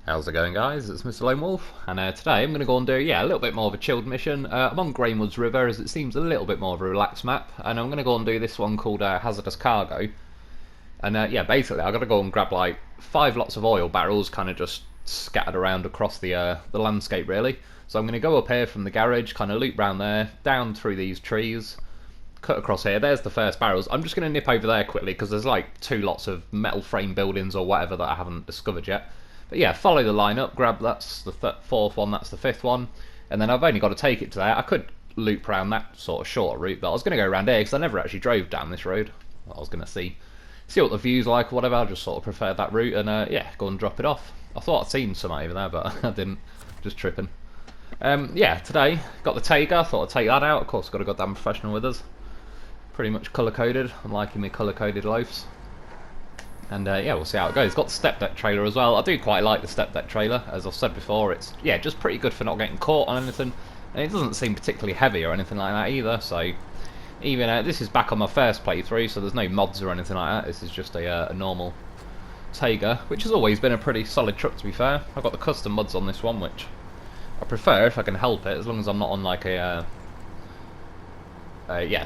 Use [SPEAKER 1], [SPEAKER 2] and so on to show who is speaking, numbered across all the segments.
[SPEAKER 1] How's it going, guys? It's Mr. Lo4f, and today I'm going to go and do, a little bit more of a chilled mission. I'm on Greenwood's River, as it seems a little bit more of a relaxed map, and I'm going to go and do this one called Hazardous Cargo. And basically I've got to go and grab like 5 lots of oil barrels, kind of just scattered around across the landscape, really. So I'm going to go up here from the garage, kind of loop round there, down through these trees, cut across here. There's the first barrels. I'm just going to nip over there quickly, because there's like 2 lots of metal frame buildings or whatever that I haven't discovered yet. But yeah, follow the line up, grab that's the 4th one, that's the 5th one, and then I've only got to take it to there. I could loop around that sort of short route, but I was going to go around here because I never actually drove down this road. I was going to see what the view's like or whatever. I just sort of preferred that route, and go and drop it off. I thought I'd seen some over there, but I didn't. Just tripping. Today got the Tayga. I thought I'd take that out. Of course, got a goddamn professional with us. Pretty much colour coded. I'm liking my colour coded loafs. And we'll see how it goes. It's got the step deck trailer as well. I do quite like the step deck trailer, as I've said before. It's just pretty good for not getting caught on anything, and it doesn't seem particularly heavy or anything like that either. So even this is back on my first playthrough, so there's no mods or anything like that. This is just a normal Tayga, which has always been a pretty solid truck, to be fair. I've got the custom mods on this one, which I prefer if I can help it, as long as I'm not on like a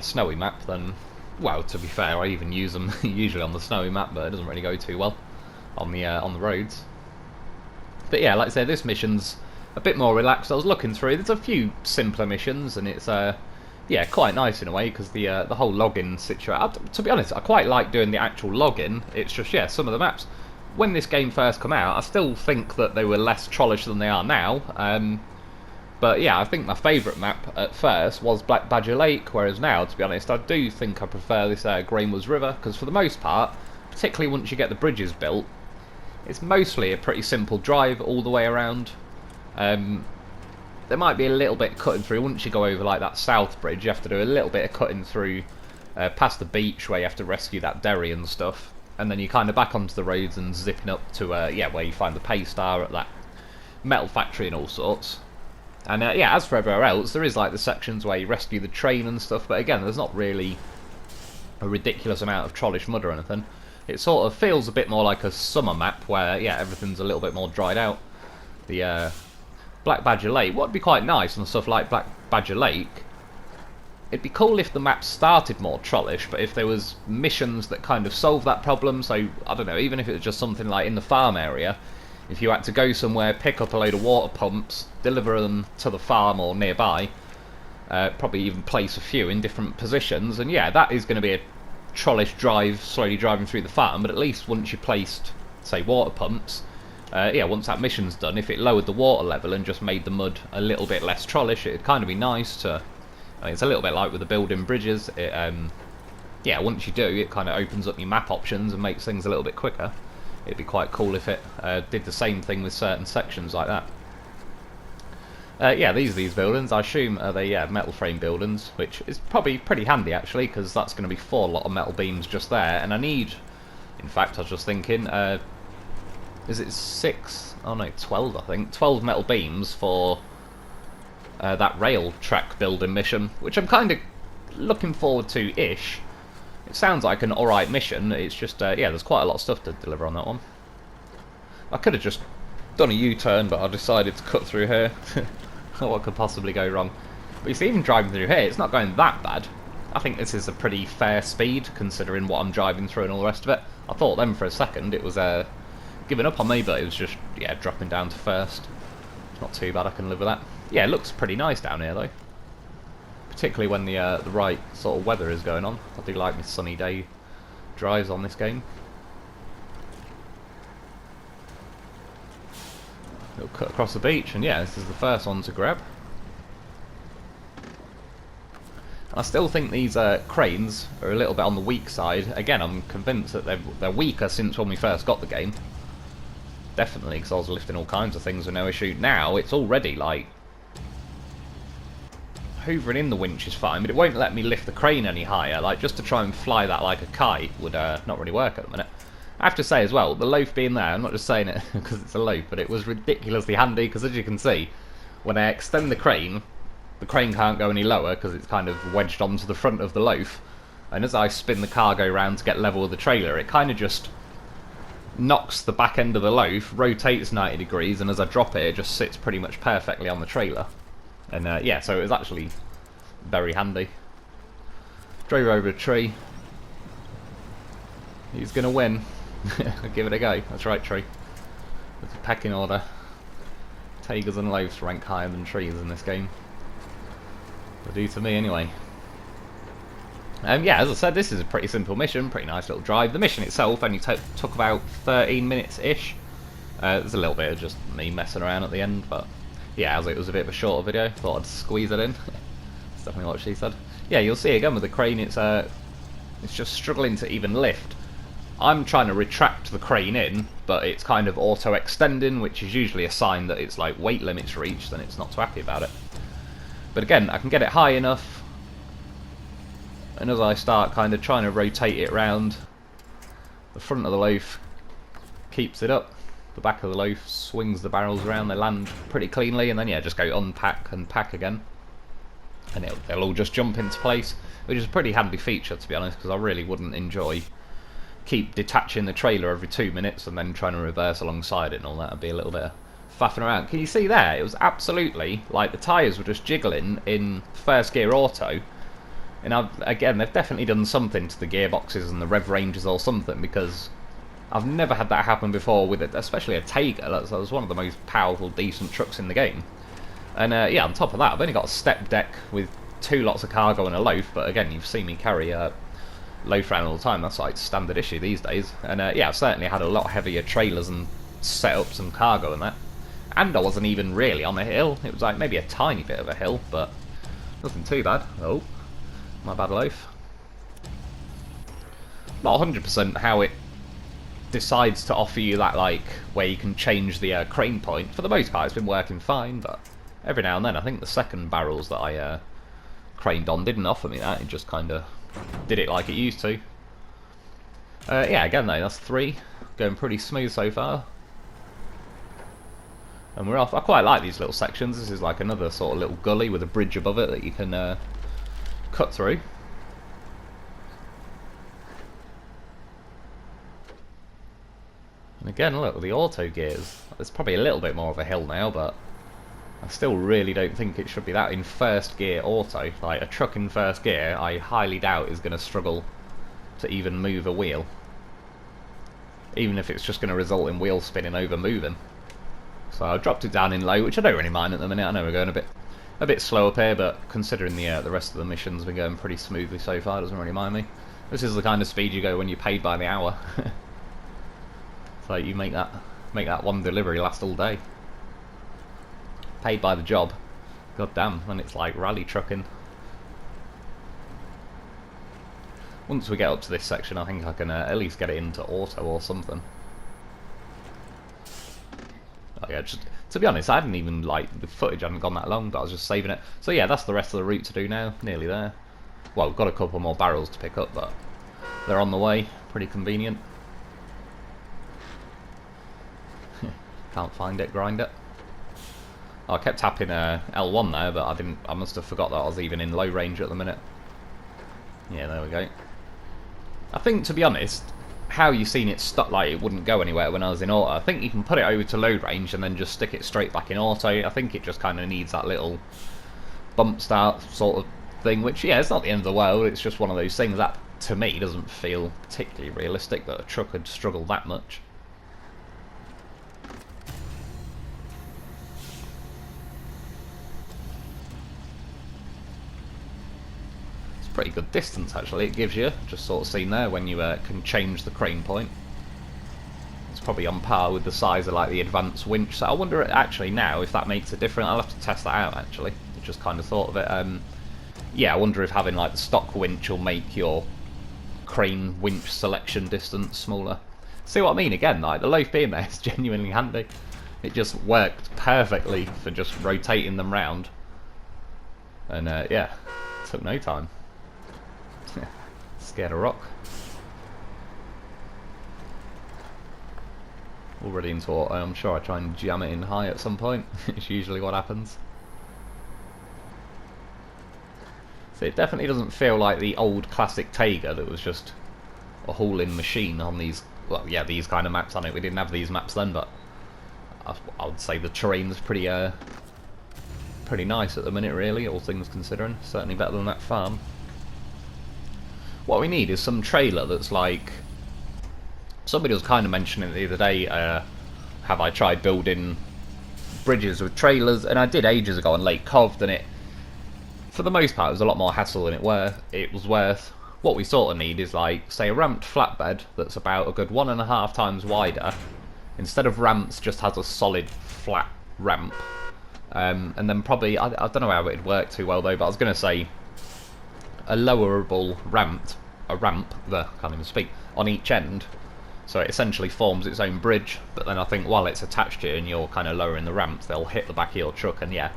[SPEAKER 1] snowy map. Then, well, to be fair, I even use them usually on the snowy map, but it doesn't really go too well on the roads. But yeah, like I said, this mission's a bit more relaxed. I was looking through. There's a few simpler missions, and it's quite nice in a way, because the whole login situation. To be honest, I quite like doing the actual login. It's just some of the maps, when this game first came out, I still think that they were less trollish than they are now. But yeah, I think my favourite map at first was Black Badger Lake, whereas now, to be honest, I do think I prefer this Greenwood's River, because for the most part, particularly once you get the bridges built, it's mostly a pretty simple drive all the way around. There might be a little bit cutting through once you go over like that south bridge. You have to do a little bit of cutting through past the beach, where you have to rescue that derry and stuff, and then you're kind of back onto the roads and zipping up to where you find the pay star at that metal factory and all sorts. And as for everywhere else, there is like the sections where you rescue the train and stuff, but again, there's not really a ridiculous amount of trollish mud or anything. It sort of feels a bit more like a summer map, where everything's a little bit more dried out. The Black Badger Lake, what would be quite nice on stuff like Black Badger Lake, it'd be cool if the map started more trollish, but if there was missions that kind of solve that problem. So, I don't know, even if it was just something like in the farm area, if you had to go somewhere, pick up a load of water pumps, deliver them to the farm or nearby, probably even place a few in different positions, and that is going to be a trollish drive, slowly driving through the farm. But at least once you placed, say, water pumps, once that mission's done, if it lowered the water level and just made the mud a little bit less trollish, it'd kind of be nice to... I mean, it's a little bit like with the building bridges. It, once you do, it kind of opens up your map options and makes things a little bit quicker. It'd be quite cool if it did the same thing with certain sections like that. These buildings, I assume, are they metal frame buildings, which is probably pretty handy actually, because that's going to be 4 lot of metal beams just there, and I need, in fact, I was just thinking, is it 6? Oh no, 12 I think. 12 metal beams for that rail track building mission, which I'm kind of looking forward to-ish. It sounds like an alright mission. It's just, there's quite a lot of stuff to deliver on that one. I could have just done a U-turn, but I decided to cut through here. What could possibly go wrong? But you see, even driving through here, it's not going that bad. I think this is a pretty fair speed, considering what I'm driving through and all the rest of it. I thought then for a second it was giving up on me, but it was just, dropping down to first. It's not too bad, I can live with that. Yeah, it looks pretty nice down here, though. Particularly when the right sort of weather is going on. I do like my sunny day drives on this game. Little cut across the beach, and this is the first one to grab. I still think these cranes are a little bit on the weak side. Again, I'm convinced that they're weaker since when we first got the game. Definitely, because I was lifting all kinds of things with no issue. Now, it's already like... hoovering in the winch is fine, but it won't let me lift the crane any higher. Like, just to try and fly that like a kite would not really work at the minute. I have to say as well, the loaf being there, I'm not just saying it because it's a loaf, but it was ridiculously handy, because as you can see, when I extend the crane can't go any lower because it's kind of wedged onto the front of the loaf, and as I spin the cargo round to get level with the trailer, it kind of just knocks the back end of the loaf, rotates 90 degrees, and as I drop it, it just sits pretty much perfectly on the trailer. And yeah, so it was actually very handy. Drove over a tree. He's going to win. Give it a go. That's right, tree. It's a pecking order. Taygas and loaves rank higher than trees in this game. They do to me anyway. Yeah, as I said, this is a pretty simple mission, pretty nice little drive. The mission itself only took about 13 minutes-ish. There's a little bit of just me messing around at the end, but yeah, as it was a bit of a shorter video, thought I'd squeeze it in. That's definitely what she said. Yeah, you'll see again with the crane, it's just struggling to even lift. I'm trying to retract the crane in, but it's kind of auto-extending, which is usually a sign that it's like weight limits reached, and it's not too happy about it. But again, I can get it high enough, and as I start kind of trying to rotate it round, the front of the loaf keeps it up, the back of the loaf swings the barrels around, they land pretty cleanly, and then yeah, just go unpack and pack again, and they'll all just jump into place, which is a pretty handy feature, to be honest, because I really wouldn't enjoy keep detaching the trailer every 2 minutes and then trying to reverse alongside it and all that. Would be a little bit of faffing around. Can you see there? It was absolutely like the tyres were just jiggling in first gear auto. And again, they've definitely done something to the gearboxes and the rev ranges or something, because I've never had that happen before with it, especially a Tayga. That was one of the most powerful, decent trucks in the game. And yeah, on top of that, I've only got a step deck with 2 lots of cargo and a loaf, but again, you've seen me carry loaf around all the time. That's like standard issue these days. And yeah, I've certainly had a lot heavier trailers and setups and cargo and that. And I wasn't even really on a hill. It was like maybe a tiny bit of a hill, but nothing too bad. Oh, my bad loaf. Not 100% how it decides to offer you that, like, where you can change the crane point. For the most part, it's been working fine, but every now and then, I think the second barrels that I craned on didn't offer me that. It just kind of did it like it used to. Yeah, again though, that's 3. Going pretty smooth so far. And we're off. I quite like these little sections. This is like another sort of little gully with a bridge above it that you can cut through. And again, look, the auto gears. There's probably a little bit more of a hill now, but I still really don't think it should be that in first gear auto. Like, a truck in first gear, I highly doubt is going to struggle to even move a wheel. Even if it's just going to result in wheel spinning over moving. So I dropped it down in low, which I don't really mind at the minute. I know we're going a bit slow up here, but considering the rest of the mission's been going pretty smoothly so far, it doesn't really mind me. This is the kind of speed you go when you're paid by the hour. It's like you make that one delivery last all day. Paid by the job. God damn, when it's like rally trucking. Once we get up to this section, I think I can at least get it into auto or something. Oh yeah, just to be honest, I hadn't even, like, the footage hadn't gone that long, but I was just saving it. So yeah, that's the rest of the route to do now. Nearly there. Well, we've got a couple more barrels to pick up, but they're on the way. Pretty convenient. Can't find it, grind it. I kept tapping L1 there, but I must have forgot that I was even in low range at the minute. Yeah, there we go. I think, to be honest, how you seen it stuck like it wouldn't go anywhere when I was in auto, I think you can put it over to low range and then just stick it straight back in auto. I think it just kind of needs that little bump start sort of thing, which, yeah, it's not the end of the world. It's just one of those things that, to me, doesn't feel particularly realistic that a truck would struggle that much. Pretty good distance actually it gives you, just sort of seen there when you can change the crane point. It's probably on par with the size of like the advanced winch, so I wonder actually now if that makes a difference. I'll have to test that out actually. I just kind of thought of it. Yeah, I wonder if having like the stock winch will make your crane winch selection distance smaller. See what I mean? Again, like the loaf beam there is genuinely handy. It just worked perfectly for just rotating them round, and yeah, it took no time. Scared of rock. Already into auto. I'm sure I try and jam it in high at some point. It's usually what happens. So it definitely doesn't feel like the old classic Tayga that was just a hauling machine on these well, yeah, these kind of maps on it. We didn't have these maps then, but I would say the terrain's pretty nice at the minute, really, all things considering. Certainly better than that farm. What we need is some trailer that's like... Somebody was kind of mentioning it the other day, have I tried building bridges with trailers? And I did ages ago on Lake Coved, and it, for the most part, it was a lot more hassle than it was worth. What we sort of need is, like, say, a ramped flatbed that's about a good 1.5 times wider. Instead of ramps, just has a solid flat ramp. And then probably, I don't know how it'd work too well though, but I was going to say a lowerable ramp, can't even speak, on each end. So it essentially forms its own bridge, but then I think while it's attached to you and you're kind of lowering the ramps, they'll hit the back of your truck, and yeah,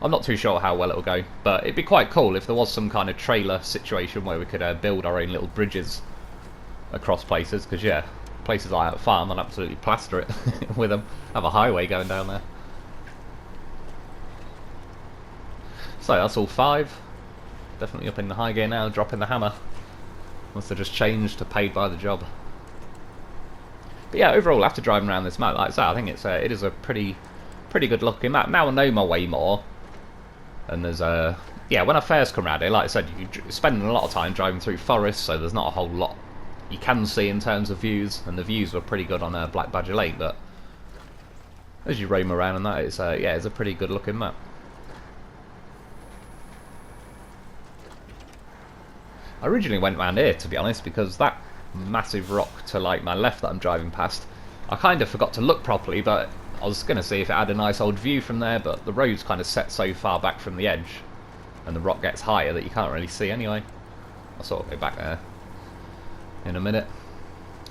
[SPEAKER 1] I'm not too sure how well it'll go, but it'd be quite cool if there was some kind of trailer situation where we could build our own little bridges across places, because yeah, places like that farm, I'd absolutely plaster it with them. Have a highway going down there. So that's all 5. Definitely up in the high gear now, dropping the hammer. Must have just changed to paid by the job. But yeah, overall, after driving around this map, like I say, I think it is a pretty good looking map. Now I know my way more. And there's yeah, when I first come around here, like I said, you're spending a lot of time driving through forests, so there's not a whole lot you can see in terms of views, and the views were pretty good on Black Badger Lake, but as you roam around and that, it's yeah, it's a pretty good looking map. I originally went round here, to be honest, because that massive rock to like my left that I'm driving past, I kind of forgot to look properly, but I was going to see if it had a nice old view from there, but the road's kind of set so far back from the edge, and the rock gets higher that you can't really see anyway. I'll sort of go back there in a minute.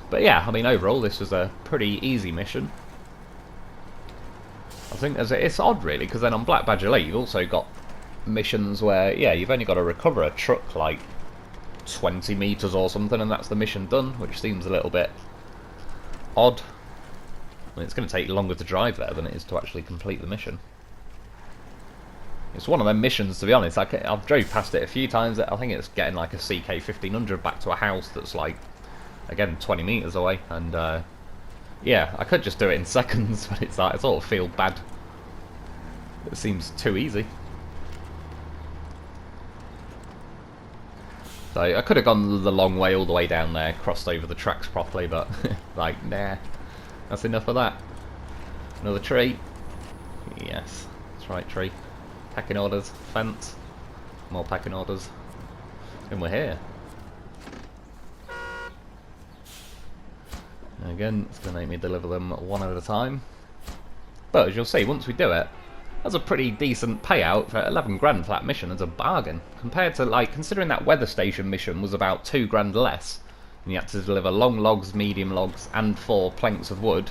[SPEAKER 1] But yeah, I mean, overall, this was a pretty easy mission. I think it's odd, really, because then on Black Badger Lake, you've also got missions where, yeah, you've only got to recover a truck like 20 meters or something, and that's the mission done, which seems a little bit odd. I mean, it's going to take longer to drive there than it is to actually complete the mission. It's one of them missions, to be honest. I've drove past it a few times. I think it's getting like a CK-1500 back to a house that's like, again, 20 meters away, and yeah, I could just do it in seconds, but it's like, I sort of feel bad. It seems too easy. So I could have gone the long way all the way down there, crossed over the tracks properly, but like, nah, that's enough of that. Another tree. Yes, that's right, tree. Packing orders, fence, more packing orders, and we're here. And again, it's going to make me deliver them one at a time. But as you'll see, once we do it, that's a pretty decent payout for 11 grand for that mission. It's a bargain compared to, like, considering that weather station mission was about 2 grand less, and you had to deliver long logs, medium logs, and 4 planks of wood.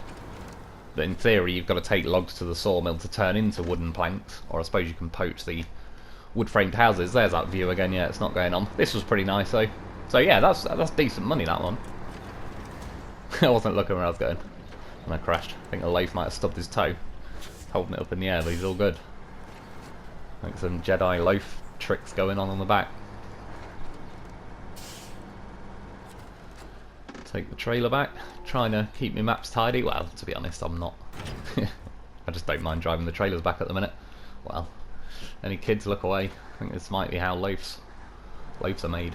[SPEAKER 1] But in theory, you've got to take logs to the sawmill to turn into wooden planks, or I suppose you can poach the wood-framed houses. There's that view again. Yeah, it's not going on. This was pretty nice though. So yeah, that's decent money, that one. I wasn't looking where I was going when I crashed. I think a loaf might have stubbed his toe, holding it up in the air, but he's all good. I think some Jedi loaf tricks going on the back. Take the trailer back, trying to keep my maps tidy. Well, to be honest, I'm not. I just don't mind driving the trailers back at the minute. Well, any kids, look away. I think this might be how loafs are made.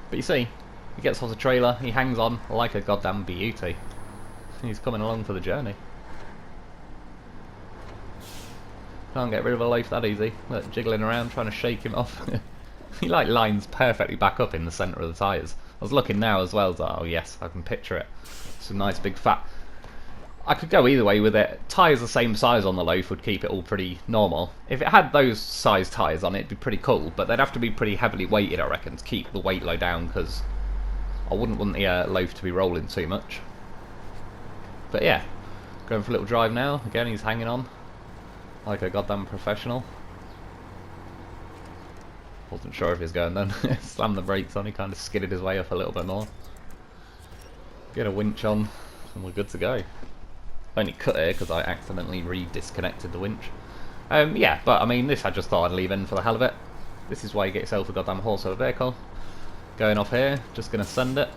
[SPEAKER 1] But you see, he gets off the trailer, he hangs on like a goddamn beauty. He's coming along for the journey. Can't get rid of a loaf that easy. Look, jiggling around, trying to shake him off. He like lines perfectly back up in the centre of the tyres. I was looking now as well, so, oh yes, I can picture it. Some nice big fat. I could go either way with it. Tyres the same size on the loaf would keep it all pretty normal. If it had those size tyres on it, it'd be pretty cool, but they'd have to be pretty heavily weighted, I reckon, to keep the weight low down, because I wouldn't want the loaf to be rolling too much. But yeah, going for a little drive now. Again, he's hanging on like a goddamn professional. Wasn't sure if he was going then. Slammed the brakes on, he kind of skidded his way up a little bit more. Get a winch on, and we're good to go. Only cut here because I accidentally re-disconnected the winch. Yeah, but I mean, this I just thought I'd leave in for the hell of it. This is why you get yourself a goddamn horse of a vehicle. Going off here, just going to send it.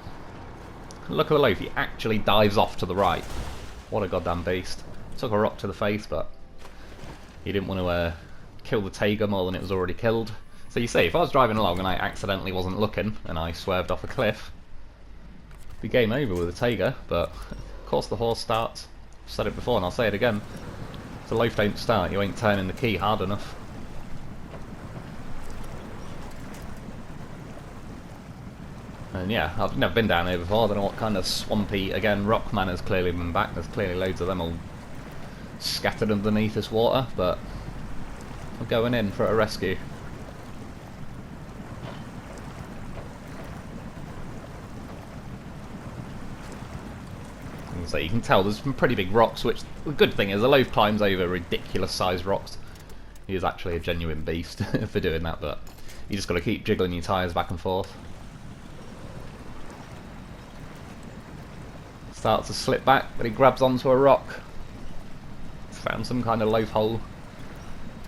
[SPEAKER 1] Look at the loaf, he actually dives off to the right. What a goddamn beast. Took a rock to the face, but he didn't want to kill the Tayga more than it was already killed. So you see, if I was driving along and I accidentally wasn't looking and I swerved off a cliff, it'd be game over with the Tayga, but of course the horse starts. I've said it before and I'll say it again. If the loaf don't start, you ain't turning the key hard enough. And yeah, I've never been down here before. I don't know what kind of swampy, again, rock man has clearly been back. There's clearly loads of them all scattered underneath this water, but we're going in for a rescue. And so you can tell there's some pretty big rocks, which the good thing is the loaf climbs over ridiculous sized rocks. He is actually a genuine beast for doing that, but you just got to keep jiggling your tyres back and forth. Starts to slip back, but he grabs onto a rock. Found some kind of loaf hole.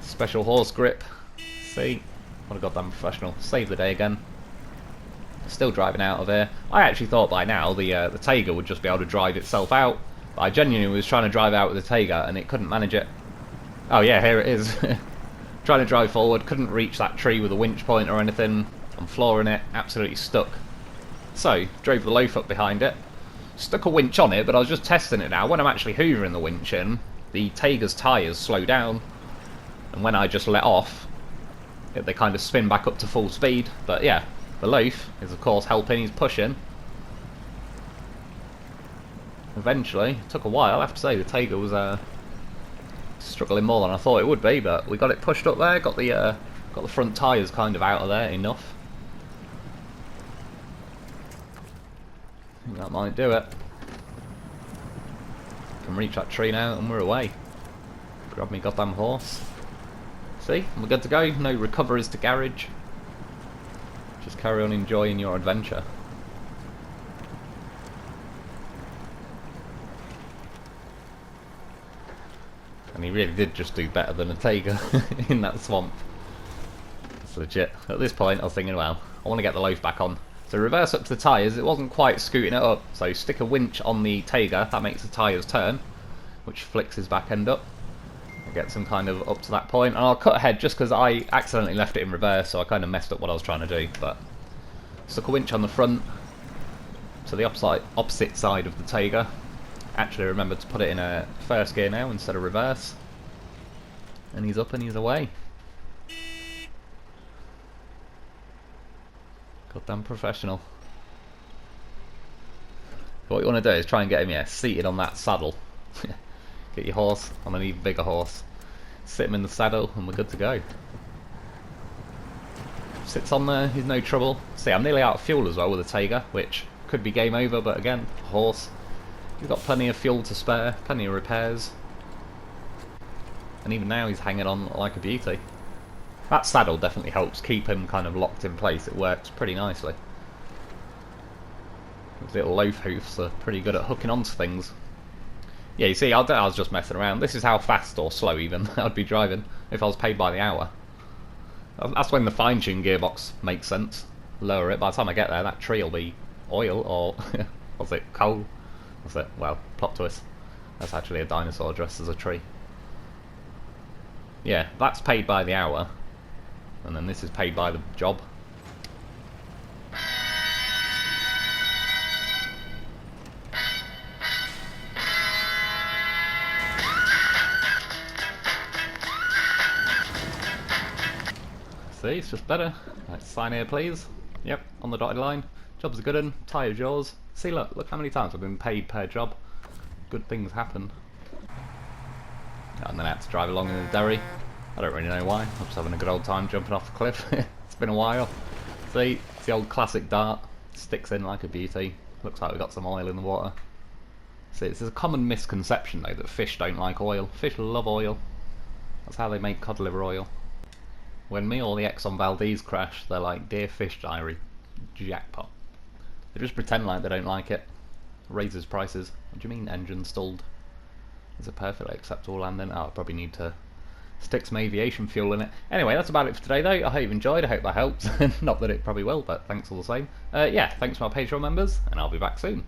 [SPEAKER 1] Special horse grip. See? What a goddamn professional. Save the day again. Still driving out of here. I actually thought by now the Tayga would just be able to drive itself out. But I genuinely was trying to drive out with the Tayga and it couldn't manage it. Oh yeah, here it is. Trying to drive forward, couldn't reach that tree with a winch point or anything. I'm flooring it, absolutely stuck. So, drove the loaf up behind it. Stuck a winch on it, but I was just testing it now. When I'm actually hoovering the winch in, the Tayga's tyres slow down, and when I just let off, they kind of spin back up to full speed. But yeah, the loaf is of course helping, he's pushing. Eventually, it took a while, I have to say, the Tayga was struggling more than I thought it would be, but we got it pushed up there, got the front tyres kind of out of there enough. I think that might do it. Can reach that tree now and we're away. Grab me goddamn horse. See? We're good to go. No recoveries to garage. Just carry on enjoying your adventure. And he really did just do better than a Tayga in that swamp. It's legit. At this point I was thinking, well, I want to get the loaf back on. So reverse up to the tyres, it wasn't quite scooting it up, so stick a winch on the Tayga, that makes the tyres turn, which flicks his back end up. It gets him kind of up to that point, and I'll cut ahead just because I accidentally left it in reverse, so I kind of messed up what I was trying to do, but stuck a winch on the front, to the opposite side of the Tayga. Actually remembered to put it in a first gear now instead of reverse, and he's up and he's away. Goddamn professional. What you want to do is try and get him, yeah, seated on that saddle. Get your horse on an even bigger horse. Sit him in the saddle and we're good to go. Sits on there, he's no trouble. See, I'm nearly out of fuel as well with a Tayga, which could be game over, but again, horse. He's got plenty of fuel to spare, plenty of repairs. And even now he's hanging on like a beauty. That saddle definitely helps keep him kind of locked in place. It works pretty nicely. Those little loaf hoofs are pretty good at hooking onto things. Yeah, you see, I was just messing around. This is how fast or slow even I'd be driving if I was paid by the hour. That's when the fine-tuned gearbox makes sense. Lower it. By the time I get there, that tree will be oil or what's it? Coal. What's it? Well, plot twist. That's actually a dinosaur dressed as a tree. Yeah, that's paid by the hour. And then this is paid by the job. See, it's just better. Right, sign here please. Yep, on the dotted line. Job's a good one, tyre's yours. See, look how many times I've been paid per job. Good things happen. And then I had to drive along in the derry. I don't really know why. I'm just having a good old time jumping off the cliff. It's been a while. See, it's the old classic dart. Sticks in like a beauty. Looks like we've got some oil in the water. See, it's a common misconception though that fish don't like oil. Fish love oil. That's how they make cod liver oil. When me or the Exxon Valdez crash, they're like, dear fish diary, jackpot. They just pretend like they don't like it. Raises prices. What do you mean engine stalled? It's a perfectly acceptable landing. Oh, I probably need to stick some aviation fuel in it. Anyway, that's about it for today though. I hope you enjoyed. I hope that helped. Not that it probably will, but thanks all the same. Yeah, thanks to my Patreon members, and I'll be back soon.